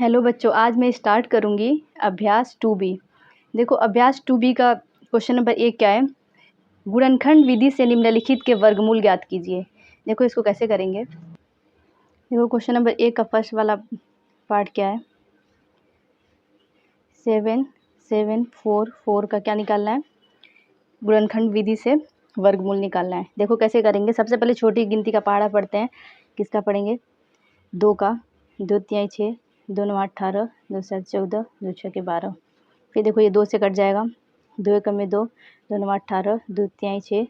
Hello बच्चों, आज मैं स्टार्ट करूँगी अभ्यास 2B। देखो अभ्यास 2B का क्वेश्चन नंबर 1 क्या है, गुणनखंड विधि से निम्नलिखित के वर्गमूल ज्ञात कीजिए। देखो इसको कैसे करेंगे। देखो क्वेश्चन नंबर 1 का फर्स्ट वाला पार्ट क्या है, 7 7 4 4 का क्या निकालना है, गुणनखंड विधि से वर्गमूल निकालना है। देखो कैसे करेंगे। सबसे पहले छोटी गिनती का पहाड़ा पढ़ते हैं। किसका पढ़ेंगे, 2 का, 2 तिहाई 6, 2 9 18, 2 7 14, 2 6 12। फिर देखो ये 2 से कट जाएगा, 2 एकम में 2, 2 9 18, 2 तिहाई 6,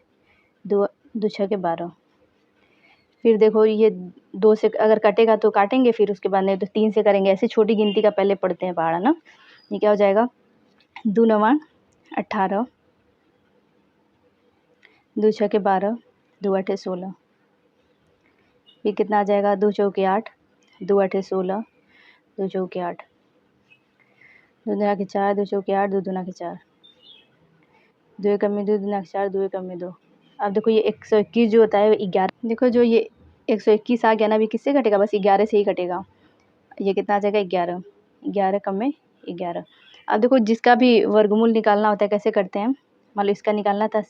2 2 6 12। फिर देखो ये 2 से अगर कटेगा तो काटेंगे, फिर उसके बाद नहीं तो 3 से करेंगे। ऐसे छोटी गिनती का पहले पढ़ते हैं पहाड़ा ना। ये क्या हो जाएगा, 2 9 18, 2 6 12, 2 8 16। फिर कितना आ जाएगा, 2 चौके 8, 2 8 16, 2 चौके 8, 2 दूना के 4, 2 चौके 8, 2 दूना के 4, 2 एकम में 2, दूना के 4, 2 एकम में 2। अब देखो ये 121 जो होता है 11। देखो जो ये 121 आ गया ना, अभी किससे कटेगा, बस 11 से ही कटेगा। ये कितना आ जाएगा, 11, 11 कम में 11। अब देखो जिसका भी वर्गमूल निकालना होता है कैसे करते हैं। मान लो इसका निकालना था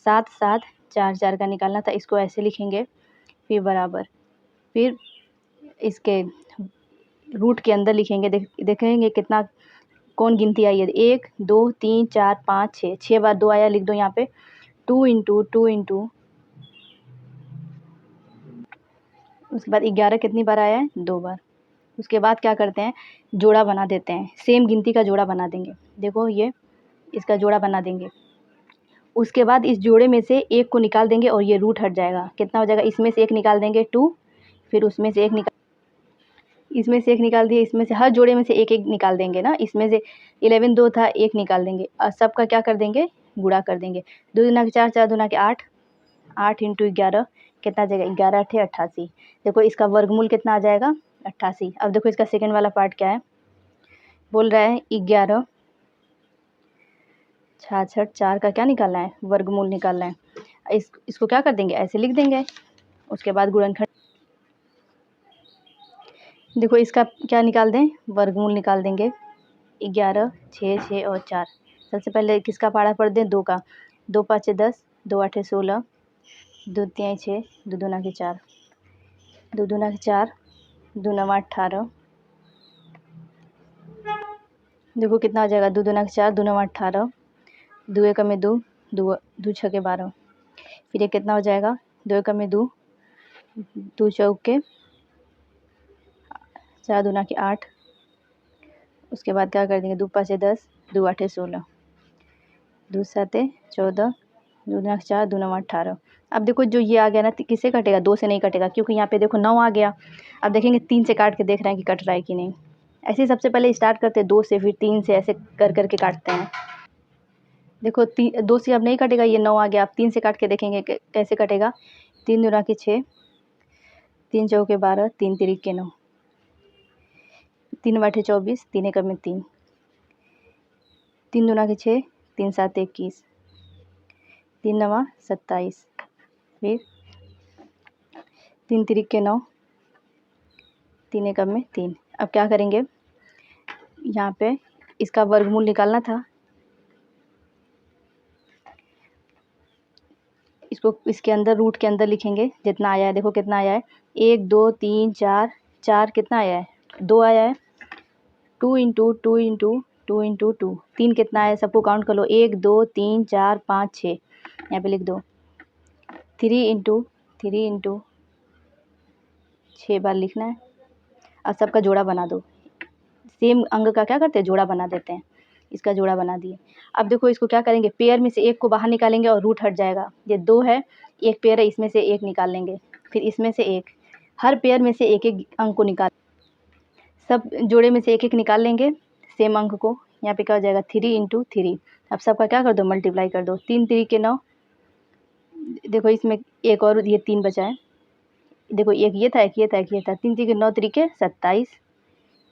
7 7 4 4 का निकालना था, इसको ऐसे लिखेंगे, फिर बराबर, फिर इसके रूट के अंदर लिखेंगे। देखेंगे कितना कौन गिनती आई है, 1 2 3 4 5 6, 6 बार 2 आया, लिख दो यहाँ पे 2 इंटू 2 इंटू, उसके बाद 11 कितनी बार आया है, 2 बार। उसके बाद क्या करते हैं, जोड़ा बना देते हैं, सेम गिनती का जोड़ा बना देंगे। देखो ये इसका जोड़ा बना देंगे। उसके बाद इस जोड़े में से एक को निकाल देंगे और ये रूट हट जाएगा। कितना हो जाएगा, इसमें से एक निकाल देंगे 2, फिर उसमें से एक निकाल, इसमें से एक निकाल दिए, इसमें से हर जोड़े में से एक एक निकाल देंगे ना। इसमें से 11 2 था, एक निकाल देंगे और सबका क्या कर देंगे, गुणा कर देंगे। 2 दूना के 4, 4 दूना के 8, 8 इंटू 11 कितना आ जाएगा, 11 8 88। देखो इसका वर्गमूल कितना आ जाएगा, 88। अब देखो इसका सेकंड वाला पार्ट क्या है, बोल रहा है 11 66 4 का क्या निकालना है, वर्गमूल निकालना है। इसको क्या कर देंगे, ऐसे लिख देंगे। उसके बाद गुणनखंड, देखो इसका क्या निकाल दें, वर्गमूल निकाल देंगे। 11 6 6 और 4। सबसे पहले किसका पहाड़ा पढ़ दें, 2 का, 2 5 10, 2 8 16, 2 तिहाई 6, 2 दूना के 4, 2 दूना के 4, 2 9 18। देखो कितना आ जाएगा, 2 दूना के 4, 2 9 18, 2 एकम में 2, 2 2 6 12। फिर ये कितना हो जाएगा, 2 एकम में 2, 2 चौके 4 दूना के 8। उसके बाद क्या कर देंगे, 2 5 10, 2 8 16, 2 7 14, 2 दूना के 4, 2 9 18। अब देखो जो ये आ गया ना, किससे कटेगा, 2 से नहीं कटेगा, क्योंकि यहाँ पे देखो 9 आ गया। अब देखेंगे 3 से काट के देख रहे हैं कि कट रहा है कि नहीं। ऐसे ही सबसे पहले स्टार्ट करते हैं 2 से, फिर 3 से, ऐसे कर करके काटते हैं। देखो 2 से अब नहीं कटेगा, ये 9 आ गया। अब 3 से काट के देखेंगे कैसे कटेगा। 3 दूना के 6, 3 चौके 12, 3 तिरिक के 9, 3 8 24, 3 एकम में 3, 3 दूना के 6, 3 7 21, 3 9 27, फिर 3 तिरिक के 9, 3 एकम में 3। अब क्या करेंगे, यहाँ पे इसका वर्गमूल निकालना था। इसको इसके अंदर रूट के अंदर लिखेंगे जितना आया है। देखो कितना आया है, 1 2 3 4, 4 कितना आया है, 2 आया है। 2 इंटू 2 इंटू 2 इंटू 2, 3 कितना है, सबको काउंट कर लो, 1 2 3 4 5 6, यहाँ पे लिख दो। 3 इंटू 3 इंटू 6 बार लिखना है। अब सबका जोड़ा बना दो। सेम अंग का क्या करते हैं, जोड़ा बना देते हैं। इसका जोड़ा बना दिए। अब देखो इसको क्या करेंगे, पेयर में से एक को बाहर निकालेंगे और रूट हट जाएगा। ये 2 है, एक पेयर है, इसमें से एक निकाल लेंगे, फिर इसमें से एक, हर पेयर में से एक एक अंक को निकाल, सब जोड़े में से एक एक निकाल लेंगे सेम अंक को। यहाँ पे क्या हो जाएगा, 3 इंटू 3। अब सबका क्या कर दो, मल्टीप्लाई कर दो। 3 3 के 9। देखो इसमें एक और ये 3 बचा है। देखो एक ये था, एक ये था, एक ये था। 3 3 के 9 तरीके 27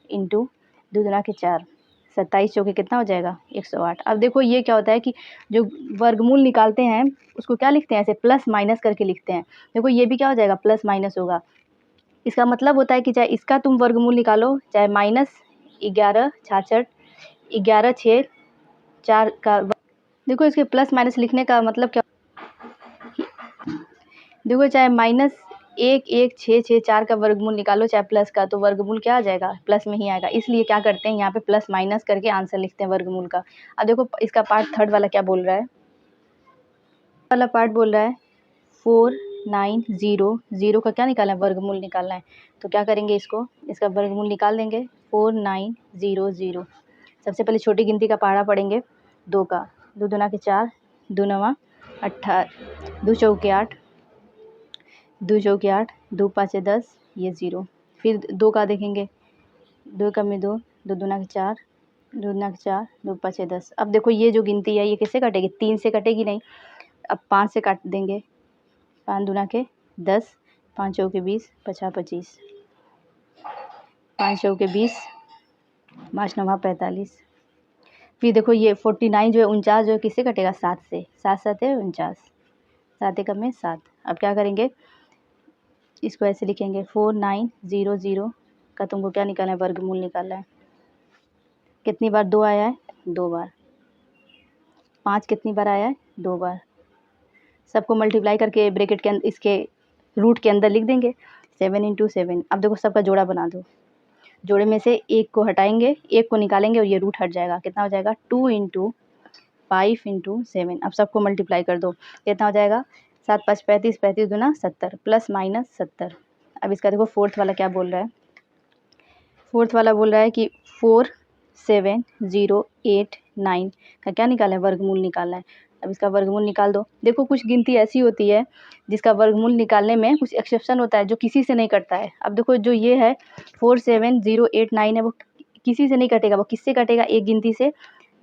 इंटू 2 दूना के 4, 27 चौके कितना हो जाएगा, 108। अब देखो ये क्या होता है कि जो वर्गमूल निकालते हैं उसको क्या लिखते हैं, ऐसे प्लस माइनस करके लिखते हैं। देखो ये भी क्या हो जाएगा, प्लस माइनस होगा। इसका मतलब होता है कि चाहे इसका तुम वर्गमूल निकालो, चाहे माइनस 11 66, 11 6 4 का। देखो इसके प्लस माइनस लिखने का मतलब क्या, देखो चाहे माइनस 1 1 6 6 4 का वर्गमूल निकालो चाहे प्लस का, तो वर्गमूल क्या आ जाएगा, प्लस में ही आएगा। इसलिए क्या करते हैं यहाँ पे प्लस माइनस करके आंसर लिखते हैं वर्गमूल का। अब देखो इसका पार्ट थर्ड वाला क्या बोल रहा है, वाला पार्ट बोल रहा है 4900 का क्या निकालना है, वर्गमूल निकालना है। तो क्या करेंगे, इसका वर्गमूल निकाल देंगे 4900। सबसे पहले छोटी गिनती का पहाड़ा पढ़ेंगे 2 का, 2 दूना के 4, 2 नवा 18, 2 चौके 8, 2 चौके 8, 2 पाँचे 10, ये 0। फिर 2 का देखेंगे, 2 कम में 2, 2 दूना के 4, 2 दूना के 4, 2 पाँचे 10। अब देखो ये जो गिनती है ये किससे कटेगी, 3 से कटेगी नहीं। अब 5 से काट देंगे, 5 दूना के 10, 5 चौके 20, 50 25, 5 चौके 20, 5 नवा 45। फिर देखो ये 49 जो है 49 जो है किससे कटेगा, 7 से, 7 7 है 49, 7 एकम में 7। अब क्या करेंगे, इसको ऐसे लिखेंगे 4900 का तुमको क्या निकालना है, वर्गमूल निकालना है। कितनी बार 2 आया है, 2 बार। 5 कितनी बार आया है, 2 बार। सबको मल्टीप्लाई करके ब्रैकेट के अंदर, इसके रूट के अंदर लिख देंगे 7 × 7। अब देखो सबका जोड़ा बना दो, जोड़े में से एक को हटाएंगे, एक को निकालेंगे और ये रूट हट जाएगा। कितना हो जाएगा, 2 × 5 × 7। अब सबको मल्टीप्लाई कर दो, कितना हो जाएगा, 7 5 35, 35 दूना 70, प्लस माइनस 70। अब इसका देखो फोर्थ वाला क्या बोल रहा है, फोर्थ वाला बोल रहा है कि 47089 का क्या निकालना है, वर्गमूल निकालना है। अब इसका वर्गमूल निकाल दो। देखो कुछ गिनती ऐसी होती है जिसका वर्गमूल निकालने में कुछ एक्सेप्शन होता है जो किसी से नहीं कटता है। अब देखो जो ये है 47089 है, वो किसी से नहीं कटेगा। वो किससे कटेगा, एक गिनती से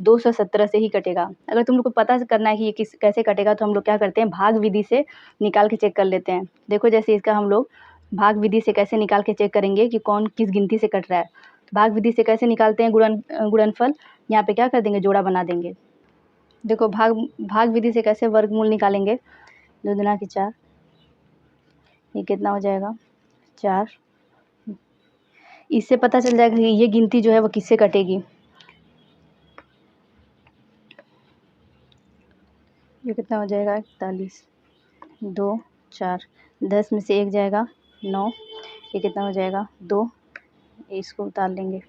217 से ही कटेगा। अगर तुम लोग को पता करना है कि ये कैसे कटेगा, तो हम लोग क्या करते हैं, भाग विधि से निकाल के चेक कर लेते हैं। देखो जैसे इसका हम लोग भाग विधि से कैसे निकाल के चेक करेंगे कि कौन किस गिनती से कट रहा है। भाग विधि से कैसे निकालते हैं, गुणनफल, यहाँ पे क्या कर देंगे, जोड़ा बना देंगे। देखो भाग विधि से कैसे वर्गमूल निकालेंगे, 2 दूना के 4, ये कितना हो जाएगा 4। इससे पता चल जाएगा कि ये गिनती जो है वो किससे कटेगी। ये कितना हो जाएगा 41, 2 4, 10 में से 1 जाएगा 9, ये कितना हो जाएगा 2, इसको उतार लेंगे।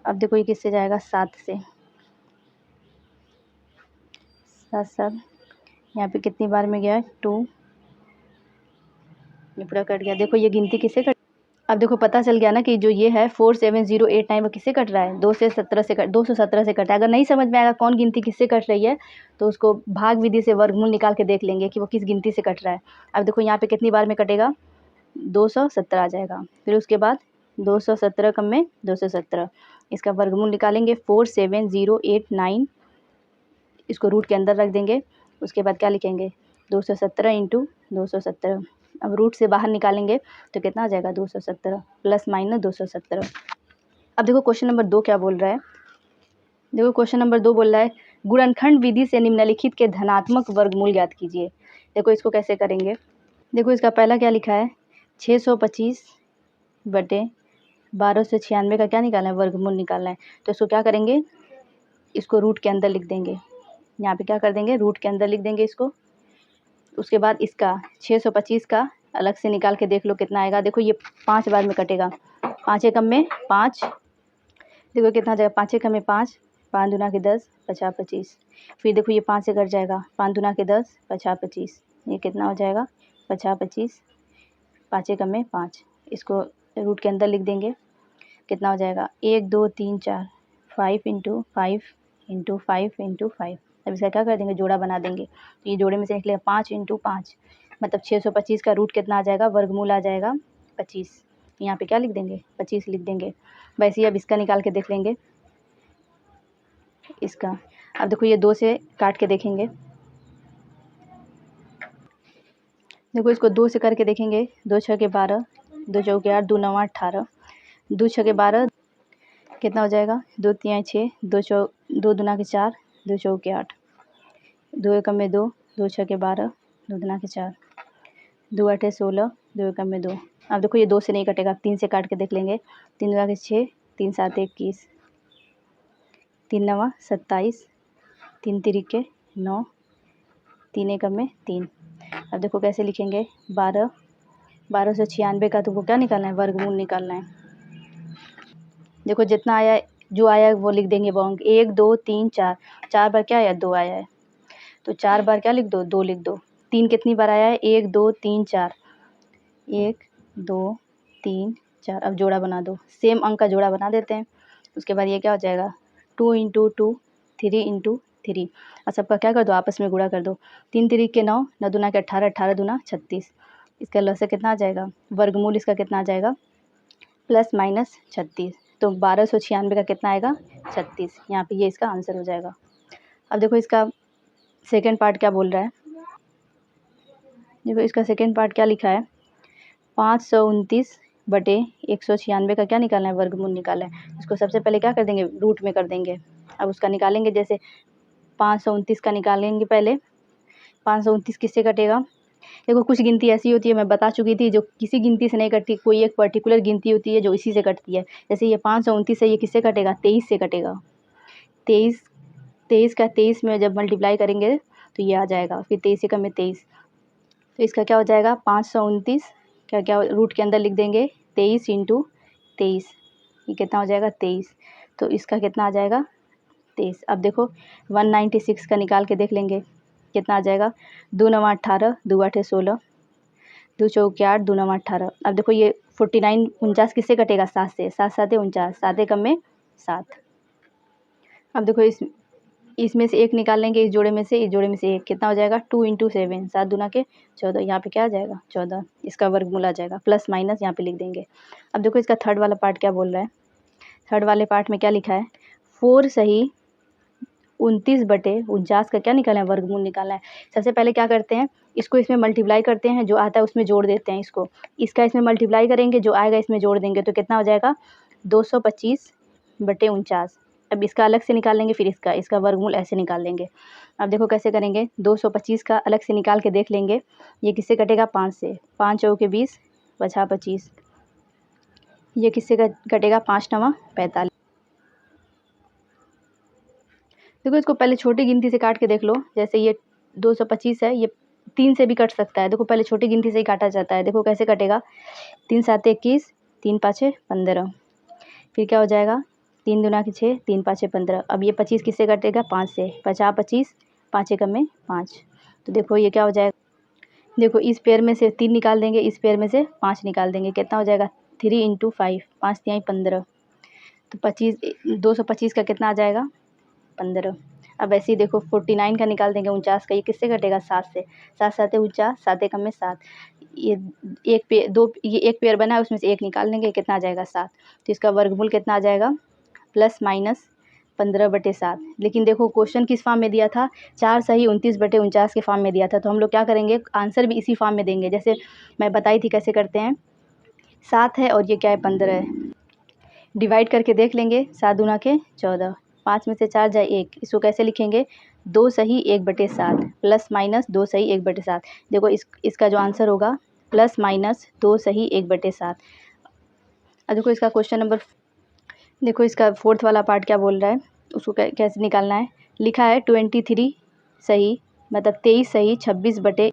अब देखो ये किससे जाएगा, 7 से, 7 7, यहाँ पे कितनी बार में गया 2, ये पूरा कट गया। देखो ये गिनती किससे कट, अब देखो पता चल गया ना कि जो ये है 47089 वो किससे कट रहा है, 217 से कट 217 से कट है। अगर नहीं समझ में आएगा कौन गिनती किससे कट रही है, तो उसको भाग विधि से वर्गमूल निकाल के देख लेंगे कि वो किस गिनती से कट रहा है। अब देखो यहाँ पे कितनी बार में कटेगा, 217 आ जाएगा। फिर उसके बाद 217 कम में 217, इसका वर्गमूल निकालेंगे 47089, इसको रूट के अंदर रख देंगे। उसके बाद क्या लिखेंगे, 217 × 217। अब रूट से बाहर निकालेंगे तो कितना आ जाएगा, 217 प्लस माइनस 217। अब देखो क्वेश्चन नंबर 2 क्या बोल रहा है, देखो क्वेश्चन नंबर 2 बोल रहा है गुणनखंड विधि से निम्नलिखित के धनात्मक वर्गमूल ज्ञात कीजिए। देखो इसको कैसे करेंगे, देखो इसका पहला क्या लिखा है, 625 बटे 1296 का क्या निकालना है, वर्गमूल निकालना है। तो इसको क्या करेंगे, इसको रूट के अंदर लिख देंगे। यहाँ पे क्या कर देंगे, रूट के अंदर लिख देंगे इसको। उसके बाद इसका 625 का अलग से निकाल के देख लो कितना आएगा। देखो ये 5 बार में कटेगा, 5 एकम में 5, देखो कितना जाएगा, 5 एकम में 5, 5 दूना के 10, 50 25। फिर देखो ये 5 से कट जाएगा, 5 दूना के 10, 50 25, ये कितना हो जाएगा 50 25, 5 एकम में 5, इसको रूट के अंदर लिख देंगे। कितना हो जाएगा 1 2 3 4, 5 × 5 × 5 × 5। अब इसका क्या कर देंगे, जोड़ा बना देंगे। तो ये जोड़े में से निकलेगा 5 × 5, मतलब 625 का रूट कितना आ जाएगा, वर्गमूल आ जाएगा 25। यहाँ पे क्या लिख देंगे, 25 लिख देंगे। वैसे ही अब इसका निकाल के देख लेंगे, इसका। अब देखो ये 2 से काट के देखेंगे, देखो इसको 2 से करके देखेंगे, 2 6 के 12, 2 चौके 8, 2 9 18, 2 6 के 12, कितना हो जाएगा 2 3 6, 2 दूना के 4, 2 चौके 8, 2 एकम में 2, 2 6 के 12, 2 दूना के 4, 2 8 16, 2 एकम में 2। अब देखो ये 2 से नहीं कटेगा, 3 से काट के देख लेंगे, 3 दूना के 6, 3 7 21, 3 9 27, 3 3 9, 3 1 में 3। अब देखो कैसे लिखेंगे, 1296 का तुमको क्या निकालना है, वर्गमूल निकालना है। देखो जितना आया, जो आया वो लिख देंगे बाउंड। 1 2 3 4, 4 बार क्या आया, 2 आया है, तो 4 बार क्या लिख दो, 2 लिख दो। 3 कितनी बार आया है, 1 2 3 4, 1 2 3 4। अब जोड़ा बना दो, सेम अंक का जोड़ा बना देते हैं। उसके बाद ये क्या हो जाएगा, 2 × 2, 3 × 3। और सबका क्या कर दो, आपस में गुणा कर दो। 3 3 के 9, 9 दूना के 18, 18 दूना 36। इसका लॉस से कितना आ जाएगा, वर्गमूल इसका कितना आ जाएगा, ±36। तो 1296 का कितना आएगा, 36। यहाँ पे ये इसका आंसर हो जाएगा। अब देखो इसका सेकेंड पार्ट क्या बोल रहा है, देखो इसका सेकेंड पार्ट क्या लिखा है, 529/196 का क्या निकालना है, वर्गमूल निकालना है। इसको सबसे पहले क्या कर देंगे, रूट में कर देंगे। अब उसका निकालेंगे, जैसे 529 का निकालेंगे पहले। 529 किससे कटेगा, देखो कुछ गिनती ऐसी होती है, मैं बता चुकी थी, जो किसी गिनती से नहीं कटती, कोई एक पर्टिकुलर गिनती होती है जो इसी से कटती है। जैसे ये 529 है, ये किससे कटेगा, 23 से कटेगा। 23 का 23 में जब मल्टीप्लाई करेंगे तो ये आ जाएगा, फिर 23 से कम में 23। तो इसका क्या हो जाएगा, 529 क्या क्या रूट के अंदर लिख देंगे, 23 × 23, ये कितना हो जाएगा, 23। तो इसका कितना आ जाएगा, 23। अब देखो 196 का निकाल के देख लेंगे, कितना आ जाएगा, 2 9 18, 2 8 16, 2 चौके 8, 2 9 18। अब देखो ये 49 49 किससे कटेगा, 7 से, 7 7 49, 7 कम में 7। अब देखो इसमें से एक निकाल लेंगे, इस जोड़े में से, इस जोड़े में से एक, कितना हो जाएगा, 2 × 7, 7 दूना के 14। यहाँ पे क्या आ जाएगा, 14। इसका वर्गमूल आ जाएगा, प्लस माइनस यहाँ पे लिख देंगे। अब देखो इसका थर्ड वाला पार्ट क्या बोल रहा है, थर्ड वाले पार्ट में क्या लिखा है, 4 सही 29/49 का क्या निकालना है, वर्गमूल निकालना है। सबसे पहले क्या करते हैं, इसको इसमें मल्टीप्लाई करते हैं, जो आता है उसमें जोड़ देते हैं इसको। इसका इसमें मल्टीप्लाई करेंगे, जो आएगा इसमें जोड़ देंगे, तो कितना हो जाएगा, 225/49। अब इसका अलग से निकाल लेंगे, फिर इसका वर्गमूल ऐसे निकाल लेंगे। अब देखो कैसे करेंगे, 225 का अलग से निकाल के देख लेंगे, ये किससे कटेगा, 5 से, 5 चौके 20, बचा 25। ये किससे कटेगा, 5 9 45। देखो इसको पहले छोटी गिनती से काट के देख लो, जैसे ये 225 है, ये 3 से भी कट सकता है। देखो पहले छोटी गिनती से ही काटा जाता है, देखो कैसे कटेगा, 3 7 21, 3 5 15, फिर क्या हो जाएगा, 3 दूना के 6, 3 5 15। अब ये 25 किससे कटेगा, 5 से, 50 25, 5 एकम में 5। तो देखो ये क्या हो जाएगा, देखो इस पेयर में से 3 निकाल देंगे, इस पेयर में से 5 निकाल देंगे, कितना हो जाएगा, 3 × 5, 5 3 15। तो 25, 225 का कितना आ जाएगा, 15। अब ऐसे ही देखो 49 का निकाल देंगे, 49 का, ये किससे कटेगा, 7 से, 7 7 49, 7 एकम में 7। ये एक पेयर, दो, ये एक पेयर बना है, उसमें से एक निकाल लेंगे, कितना आ जाएगा, 7। तो इसका वर्गमूल कितना आ जाएगा, ±15/7। लेकिन देखो क्वेश्चन किस फॉर्म में दिया था, 4 सही 29/49 के फॉर्म में दिया था। तो हम लोग क्या करेंगे, आंसर भी इसी फॉर्म में देंगे, जैसे मैं बताई थी कैसे करते हैं। 7 है और ये क्या है, 15 है, डिवाइड करके देख लेंगे, 7 दूना के 14, 5 में से 4 जाए 1। इसको कैसे लिखेंगे, 2 सही 1/7, प्लस माइनस 2 सही 1/7। देखो इसका जो आंसर होगा, ±2 सही 1/7। अब देखो इसका क्वेश्चन नंबर, देखो इसका फोर्थ वाला पार्ट क्या बोल रहा है, उसको कैसे निकालना है। लिखा है 23 सही, मतलब 23 सही 26 बटे,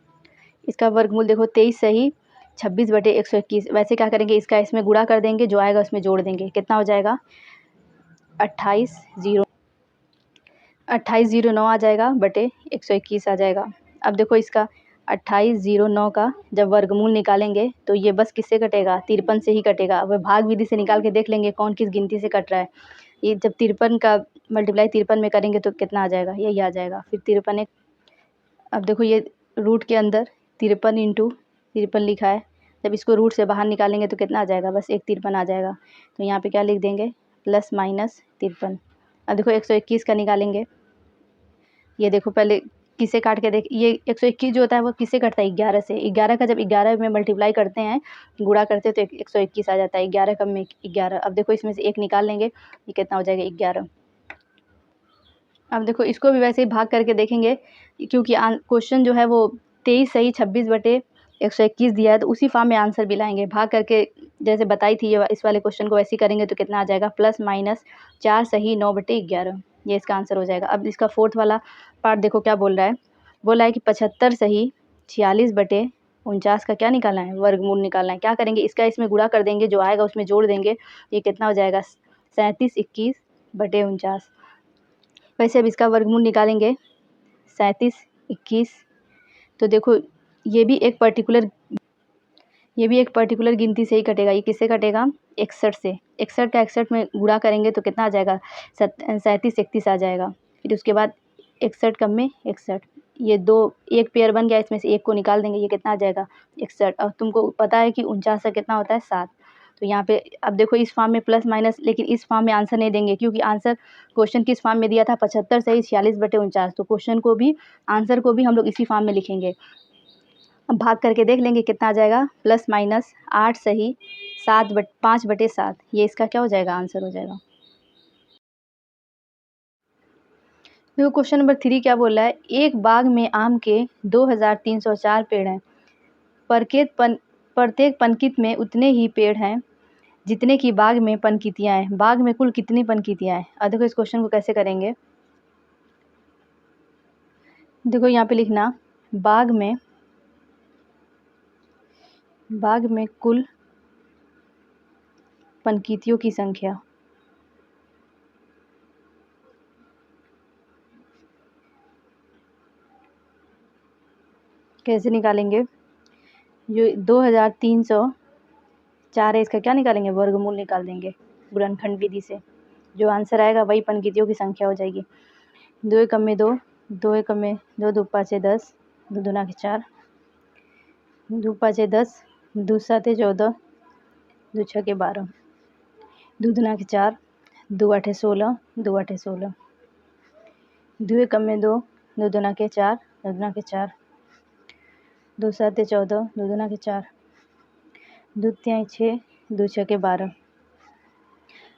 इसका वर्गमूल देखो 23 सही 26/121। वैसे क्या करेंगे, इसका इसमें गुणा कर देंगे, जो आएगा उसमें जोड़ देंगे, कितना हो जाएगा, 2809 आ जाएगा बटे 121 आ जाएगा। अब देखो इसका 2809 का जब वर्गमूल निकालेंगे तो ये बस किससे कटेगा, 53 से ही कटेगा। अब भाग विधि से निकाल के देख लेंगे कौन किस गिनती से कट रहा है। ये जब 53 का मल्टीप्लाई 53 में करेंगे तो कितना आ जाएगा, यही आ जाएगा, फिर 53 एक। अब देखो ये रूट के अंदर 53 × 53 लिखा है, जब इसको रूट से बाहर निकालेंगे तो कितना आ जाएगा, बस एक 53 आ जाएगा। तो यहाँ पे क्या लिख देंगे, ±53। अब देखो 121 का निकालेंगे, ये देखो पहले किसे काट के देख, ये 121 जो होता है वो किससे कटता है, 11 से। 11 का जब 11 में मल्टीप्लाई करते हैं, गुणा करते हैं तो 121 आ जाता है, 11 कम में 11। अब देखो इसमें से एक निकाल लेंगे, ये कितना हो जाएगा, 11। अब देखो इसको भी वैसे ही भाग करके देखेंगे, क्योंकि क्वेश्चन जो है वो 23 सही 26 121 दिया है तो उसी फॉर्म में आंसर भी लाएंगे। भाग करके जैसे बताई थी ये इस वाले क्वेश्चन को वैसे ही करेंगे तो कितना आ जाएगा, +-4 सही 9/11, ये इसका आंसर हो जाएगा। अब इसका फोर्थ वाला पार्ट देखो क्या बोल रहा है, बोला है कि 75 सही 46/49 का क्या निकालना है, वर्गमूल निकालना है। क्या करेंगे, इसका इसमें गुणा कर देंगे, जो आएगा उसमें जोड़ देंगे, ये कितना हो जाएगा 3721/49। वैसे अब इसका वर्गमूल निकालेंगे 3721, तो देखो ये भी एक पर्टिकुलर गिनती से ही कटेगा। ये किससे कटेगा, 61 से। 61 का 61 में गुणा करेंगे तो कितना आ जाएगा, 3731 आ जाएगा। फिर उसके बाद 61 कम में 61, ये एक पेयर बन गया, इसमें से एक को निकाल देंगे, ये कितना आ जाएगा 61। और तुमको पता है कि 49 का कितना होता है 7। तो यहाँ पे अब देखो इस फॉर्म में प्लस माइनस, लेकिन इस फॉर्म में आंसर नहीं देंगे क्योंकि आंसर क्वेश्चन किस फॉर्म में दिया था, 75 सही 46/49। तो क्वेश्चन को भी आंसर को भी हम लोग इसी फॉर्म में लिखेंगे। अब भाग करके देख लेंगे कितना आ जाएगा, +-8 सही 5/7, ये इसका क्या हो जाएगा, आंसर हो जाएगा। देखो क्वेश्चन नंबर 3 क्या बोल रहा है, एक बाग में आम के 2304 पेड़ हैं, प्रत्येक पनकित में उतने ही पेड़ हैं जितने की बाग में पनकितियाँ हैं। बाग में कुल कितनी पनकितियाँ हैं। अब देखो इस क्वेश्चन को कैसे करेंगे, देखो यहाँ पे लिखना बाग में कुल पनकितियों की संख्या। कैसे निकालेंगे, जो 2304 है इसका क्या निकालेंगे, वर्गमूल निकाल देंगे गुणनखंड विधि से। जो आंसर आएगा वही पनकितियों की संख्या हो जाएगी। 2 एकम में 2, 2 एकम में 2, 2 5 10, 2 दूना के 4, 2 5 10, 2 7 14, 2 6 12, 2 दूना के 4, 2 8 16, 2 8 16, 2 एकम में 2, 2 दूना के 4, 2 दूना के 4, 2 7 14, 2 दूना के 4, 2 तिहाई 6, 2 6 12,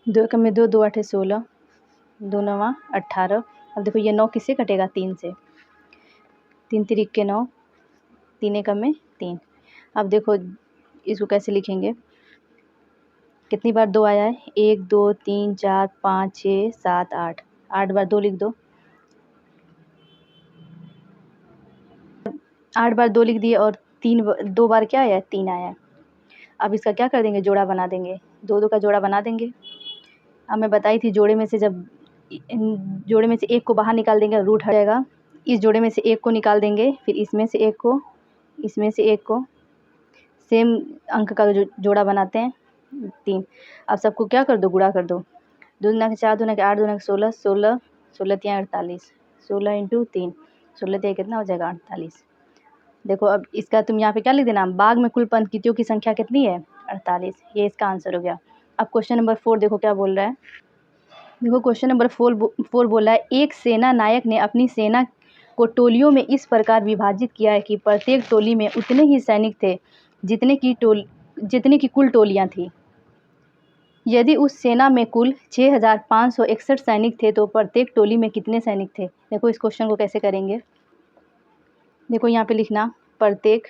2 एकम में 2, 2 8 16, 2 9 18। अब देखो ये 9 किससे कटेगा, 3 से, 3 तिरिक के 9, 3 एकम में 3। अब देखो इसको कैसे लिखेंगे, कितनी बार 2 आया है, 1 2 3 4 5 6 7 8, 8 बार 2 लिख दो, 8 बार 2 लिख दिए, और 2 बार क्या आया है, 3 आया है। अब इसका क्या कर देंगे, जोड़ा बना देंगे, 2 2 का जोड़ा बना देंगे। अब मैं बताई थी जोड़े में से एक को बाहर निकाल देंगे, रूट हट जाएगा। इस जोड़े में से एक को निकाल देंगे, फिर इसमें से एक को, इसमें से एक को, सेम अंक का जोड़ा बनाते हैं 3। अब सबको क्या कर दो, गुणा कर दो, 2 दूना के 4, 2 दूना के 8, 2 दूना के 16, 16, 16 तिहाई 48, 16 × 3, 16 तिहाई कितना हो जाएगा 48। देखो अब इसका तुम यहाँ पे क्या लिख देना, बाग में कुल पनकितियों की संख्या कितनी है, 48, ये इसका आंसर हो गया। अब क्वेश्चन नंबर 4 देखो क्या बोल रहा है, देखो क्वेश्चन नंबर 4 बोल रहा है, एक सेना नायक ने अपनी सेना को टोलियों में इस प्रकार विभाजित किया है कि प्रत्येक टोली में उतने ही सैनिक थे जितने की कुल टोलियां थी। यदि उस सेना में कुल 6561 सैनिक थे तो प्रत्येक टोली में कितने सैनिक थे। देखो इस क्वेश्चन को कैसे करेंगे, देखो यहाँ पे लिखना प्रत्येक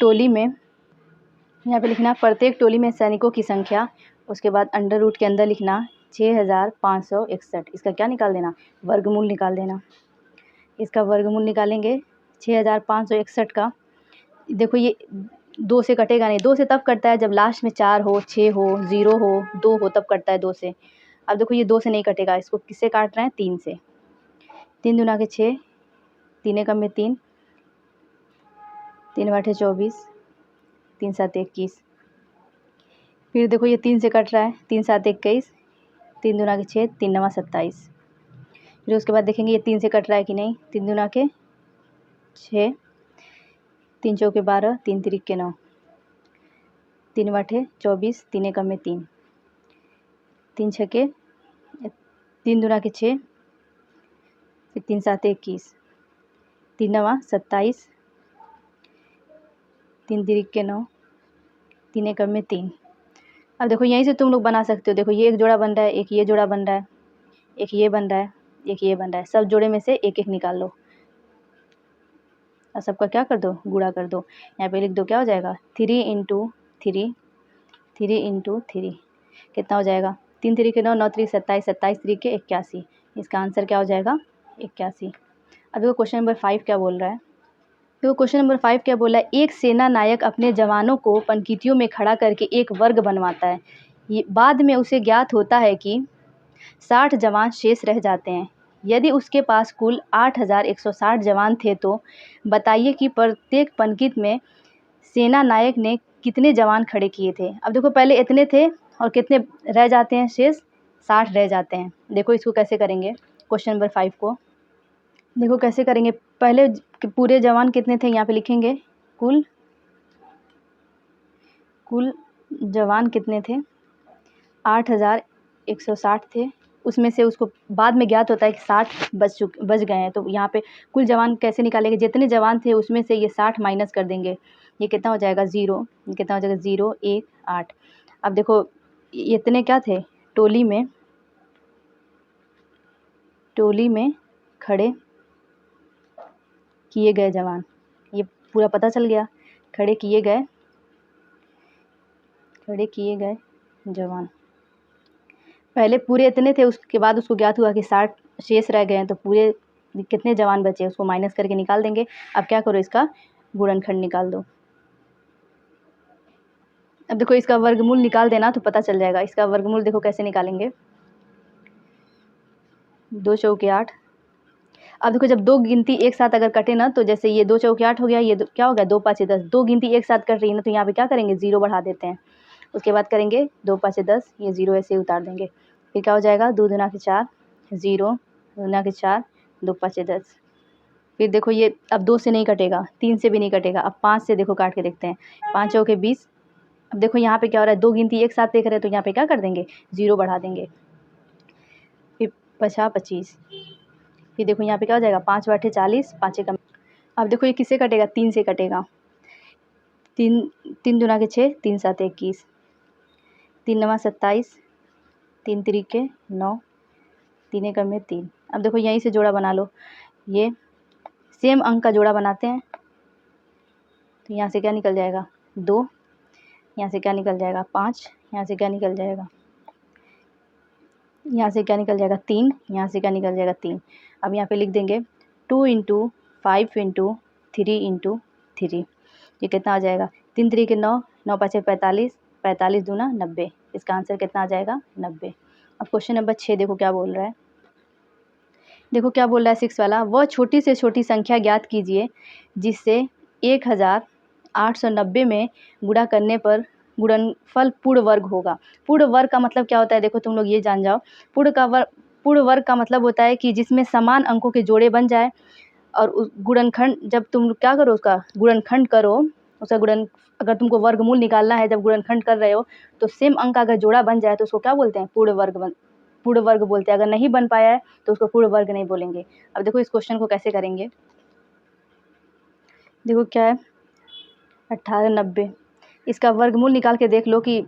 टोली में, यहाँ पे लिखना प्रत्येक टोली में सैनिकों की संख्या, उसके बाद अंडर रूट के अंदर लिखना 6561। इसका क्या निकाल देना, वर्गमूल निकाल देना। इसका वर्गमूल निकालेंगे 6561 का। देखो ये 2 से कटेगा नहीं, 2 से तब कटता है जब लास्ट में 4 हो, 6 हो, 0 हो, 2 हो, तब कटता है 2 से। अब देखो ये 2 से नहीं कटेगा, इसको किससे काट रहे हैं, 3 से। 3 दूना के 6, 3 एकम में 3, 3 8 24, 3 7 21। फिर देखो ये 3 से कट रहा है, 3 7 21, 3 दूना के 6, 3 9 27। फिर उसके बाद देखेंगे ये 3 से कट रहा है कि नहीं, 3 दूना के 6, 3 चौके 12, 3 तिरिक के 9, 3 8 24, 3 एकम में 3, 3 छके 3 दूना के 6, फिर 3 7 21, 3 9 27, 3 तिरिक के 9, 3 एकम में 3। अब देखो यहीं से तुम लोग बना सकते हो, देखो ये एक जोड़ा बन रहा है, एक ये जोड़ा बन रहा है, एक ये बन रहा है, एक ये बन रहा है। सब जोड़े में से एक एक निकाल लो और सबका क्या कर दो, गुणा कर दो। यहाँ पे लिख दो, क्या हो जाएगा 3 इंटू 3, 3 इंटू 3 कितना हो जाएगा, 3 3 के 9, 9 3 27, 27 3 के 81। इसका आंसर क्या हो जाएगा 81। अब देखो क्वेश्चन नंबर 5 क्या बोल रहा है। तो क्वेश्चन नंबर 5 क्या बोला है, एक सेना नायक अपने जवानों को पंक्तियों में खड़ा करके एक वर्ग बनवाता है। ये बाद में उसे ज्ञात होता है कि 60 जवान शेष रह जाते हैं। यदि उसके पास कुल 8160 जवान थे तो बताइए कि प्रत्येक पंक्ति में सेना नायक ने कितने जवान खड़े किए थे। अब देखो पहले इतने थे और कितने रह जाते हैं शेष, 60 रह जाते हैं। देखो इसको कैसे करेंगे क्वेश्चन नंबर 5 को, देखो कैसे करेंगे। पहले पूरे जवान कितने थे यहाँ पे लिखेंगे, कुल जवान कितने थे 8160 थे। उसमें से उसको बाद में ज्ञात होता है कि 60 बच गए हैं। तो यहाँ पे कुल जवान कैसे निकालेंगे, जितने जवान थे उसमें से ये 60 माइनस कर देंगे। ये कितना हो जाएगा 0, ये कितना हो जाएगा 0 1 8। अब देखो इतने क्या थे टोली में खड़े किए गए जवान, ये पूरा पता चल गया। खड़े किए गए जवान पहले पूरे इतने थे, उसके बाद उसको ज्ञात हुआ कि 60 शेष रह गए हैं। तो पूरे कितने जवान बचे उसको माइनस करके निकाल देंगे। अब क्या करो, इसका गुणनखंड निकाल दो। अब देखो इसका वर्गमूल निकाल देना तो पता चल जाएगा। इसका वर्गमूल देखो कैसे निकालेंगे, 2 चौके 8। अब देखो जब दो गिनती एक साथ अगर कटे ना, तो जैसे ये 2 चौके 8 हो गया, ये क्या हो गया 2 5 10। दो गिनती एक साथ कट रही है ना, तो यहाँ पे क्या करेंगे 0 बढ़ा देते हैं। उसके बाद करेंगे 2 5 10, ये 0 ऐसे ही उतार देंगे। फिर क्या हो जाएगा 2 दूना के 4, 0 दूना के 4, 2 5 10। फिर देखो ये अब 2 से नहीं कटेगा, 3 से भी नहीं कटेगा। अब 5 से देखो काट के देखते हैं, 5 चौके 20। अब देखो यहाँ पे क्या हो रहा है, दो गिनती एक साथ देख रहे हैं, तो यहाँ पे क्या कर देंगे 0 बढ़ा देंगे। फिर 50 25। फिर देखो यहाँ पे क्या हो जाएगा 5 8 40, 5 कम। अब देखो ये किससे कटेगा, 3 से कटेगा। 3 दूना के 6, 3 7 21, 3 9 27, 3 3 के 9, 3 1 में 3। अब देखो यहीं से जोड़ा बना लो, ये सेम अंक का जोड़ा बनाते हैं। तो यहाँ से क्या निकल जाएगा 2, यहाँ से क्या निकल जाएगा 5, यहाँ से क्या निकल जाएगा, यहाँ से क्या निकल जाएगा 3, यहाँ से क्या निकल जाएगा 3। अब यहाँ पे लिख देंगे 2 इंटू 5 इंटू 3 इंटू 3। ये कितना आ जाएगा 3 3 के 9, 9 5 45, 45 दूना 90। इसका आंसर कितना आ जाएगा 90। अब क्वेश्चन नंबर 6 देखो क्या बोल रहा है। देखो क्या बोल रहा है 6 वाला, वह छोटी से छोटी संख्या ज्ञात कीजिए जिससे 1890 में गुणा करने पर गुणनफल पूर्ण वर्ग होगा। पूर्ण वर्ग का मतलब क्या होता है, देखो तुम लोग ये जान जाओ। पूर्ण वर्ग का मतलब होता है कि जिसमें समान अंकों के जोड़े बन जाए और उस गुणनखंड, जब तुम क्या करो उसका गुणनखंड करो, उसका अगर तुमको वर्गमूल निकालना है, जब गुणनखंड कर रहे हो तो सेम अंक का अगर जोड़ा बन जाए तो उसको क्या बोलते हैं पूर्ण वर्ग बोलते हैं। अगर नहीं बन पाया है तो उसको पूर्ण वर्ग नहीं बोलेंगे। अब देखो इस क्वेश्चन को कैसे करेंगे, देखो क्या है 1890। इसका वर्गमूल निकाल के देख लो कि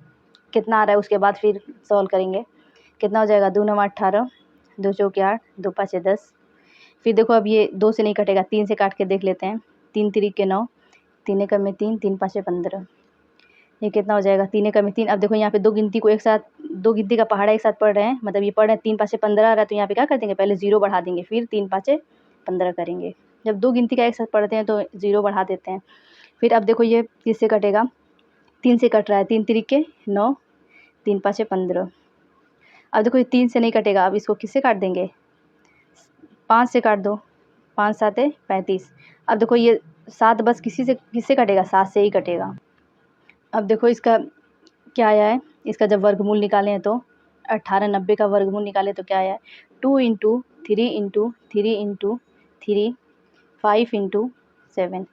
कितना आ रहा है, उसके बाद फिर सॉल्व करेंगे। कितना हो जाएगा 2 9 18, 2 चौके 8, 2 5 10। फिर देखो अब ये 2 से नहीं कटेगा, 3 से काट के देख लेते हैं। 3 3 के 9, 3 1 में 3, 3 5 15। ये कितना हो जाएगा 3 1 में 3। अब देखो यहाँ पे दो गिनती का पहाड़ा एक साथ पढ़ रहे हैं, मतलब ये पढ़ रहे हैं 3 5 15 आ रहा है। तो यहाँ पे क्या कर देंगे, पहले 0 बढ़ा देंगे, फिर 3 5 15 करेंगे। जब दो गिनती का एक साथ पढ़ते हैं तो 0 बढ़ा देते हैं। फिर अब देखो ये किससे कटेगा, 3 से कट रहा है, 3 3 के 9, 3 5 15। अब देखो ये 3 से नहीं कटेगा, अब इसको किससे काट देंगे 5 से काट दो, 5 7 35। अब देखो ये 7 बस किससे कटेगा, 7 से ही कटेगा। अब देखो इसका क्या आया है, इसका जब वर्गमूल निकाले हैं तो 1890 का वर्गमूल निकाले तो क्या आया है 2 इंटू 3 इंटू 3 इंटू 3, 5 इंटू 7।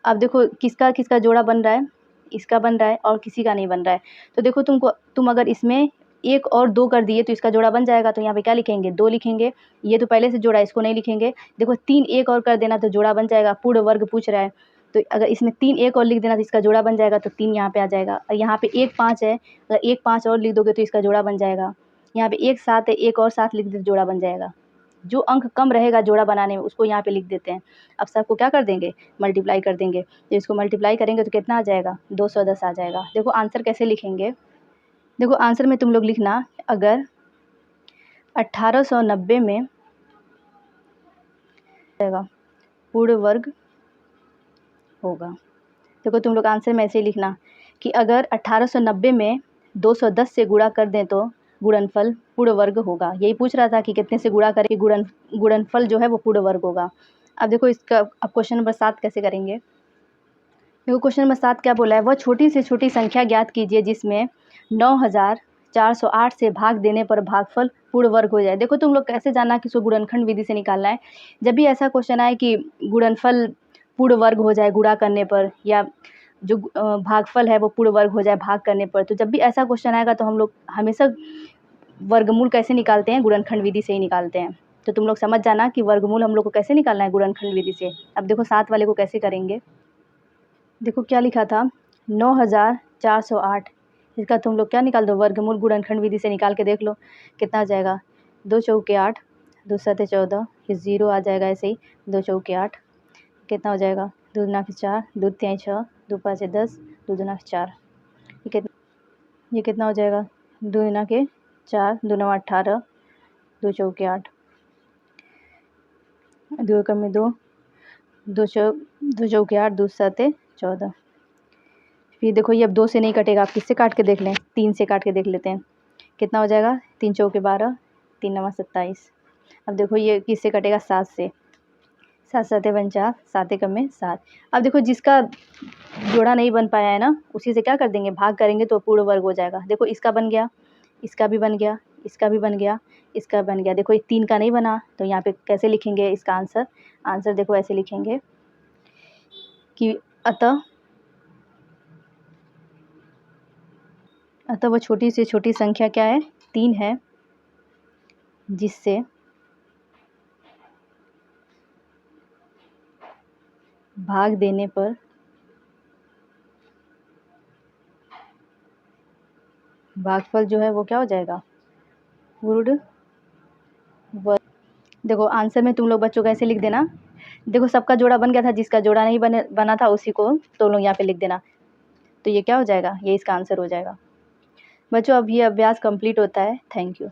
अब देखो किसका किसका जोड़ा बन रहा है, इसका बन रहा है और किसी का नहीं बन रहा है। तो देखो तुम अगर इसमें 1 और 2 कर दिए तो इसका जोड़ा बन जाएगा। तो यहाँ पे क्या लिखेंगे 2 लिखेंगे, ये तो पहले से जोड़ा है इसको नहीं लिखेंगे। देखो 3 1 और कर देना तो जोड़ा बन जाएगा, पूर्ण वर्ग पूछ रहा है। तो अगर इसमें 3 1 और लिख देना तो इसका जोड़ा बन जाएगा, तो 3 यहाँ पे आ जाएगा। और यहाँ पे 1 5 है, अगर 1 5 और लिख दोगे तो इसका जोड़ा बन जाएगा। यहाँ पे 1 7 है, 1 और 7 लिख दे तो जोड़ा बन जाएगा। जो अंक कम रहेगा जोड़ा बनाने में उसको यहाँ पे लिख देते हैं। अब सबको क्या कर देंगे, मल्टीप्लाई कर देंगे। तो इसको मल्टीप्लाई करेंगे तो कितना आ जाएगा, 210 आ जाएगा। देखो आंसर कैसे लिखेंगे, देखो आंसर में तुम लोग लिखना, अगर 1890 में पूर्ण वर्ग होगा। देखो तुम लोग आंसर में ऐसे ही लिखना कि अगर 1890 में 210 से गुणा कर दें तो गुणनफल पूर्ण वर्ग होगा। यही पूछ रहा था कि कितने से गुणा करें, गुणनफल जो है वो पूर्ण वर्ग होगा। अब देखो इसका, अब क्वेश्चन नंबर 7 कैसे करेंगे। देखो क्वेश्चन नंबर 7 क्या बोला है, वह छोटी से छोटी संख्या ज्ञात कीजिए जिसमें 9408 से भाग देने पर भागफल पूर्ण वर्ग हो जाए। देखो तुम लोग कैसे जानना कि इसको गुणनखंड विधि से निकालना है। जब भी ऐसा क्वेश्चन आए कि गुणनफल पूर्ण वर्ग हो जाए गुणा करने पर, या जो भागफल है वो पूर्ण वर्ग हो जाए भाग करने पर, तो जब भी ऐसा क्वेश्चन आएगा तो हम लोग हमेशा वर्गमूल कैसे निकालते हैं, गुणनखंड विधि से ही निकालते हैं। तो तुम लोग समझ जाना कि वर्गमूल हम लोग को कैसे निकालना है, गुणनखंड विधि से। अब देखो 7 वाले को कैसे करेंगे। देखो क्या लिखा था, 9408, इसका तुम लोग क्या निकाल दो, वर्गमूल गुणनखंड विधि से निकाल के देख लो कितना आ जाएगा। 2 चौके 8, 2 सते 14, फिर 0 आ जाएगा ऐसे ही। 2 चौके 8, कितना हो जाएगा, 2 दूना 4, 2 तिहाई 6, 2 पाँच 10, 2 दूना 4, ये कितना हो जाएगा, 2 दूना 4, 2 नवा 18, 2 चौके 8, 2 एकम में 2, 2 चौके 8, 2 सते 14। फिर देखो ये अब 2 से नहीं कटेगा, आप किससे काट के देख लें, 3 से काट के देख लेते हैं कितना हो जाएगा। 3 चौके 12, 3 नवा 27। अब देखो ये किससे कटेगा, 7 से। 7 सते 49, 7 एकम में 7। अब देखो जिसका जोड़ा नहीं बन पाया है ना, उसी से क्या कर देंगे, भाग करेंगे तो पूर्ण वर्ग हो जाएगा। देखो इसका बन गया, इसका भी बन गया, इसका भी बन गया, इसका बन गया। देखो ये 3 का नहीं बना, तो यहाँ पे कैसे लिखेंगे इसका आंसर। आंसर देखो ऐसे लिखेंगे कि अतः वह छोटी से छोटी संख्या क्या है, 3 है, जिससे भाग देने पर भागफल जो है वो क्या हो जाएगा, पूर्ण वर्ग। देखो आंसर में तुम लोग बच्चों कैसे लिख देना, देखो सबका जोड़ा बन गया था, जिसका जोड़ा नहीं बना था उसी को तो लोग यहाँ पे लिख देना। तो ये क्या हो जाएगा, ये इसका आंसर हो जाएगा। बच्चों अब ये अभ्यास कंप्लीट होता है। Thank you.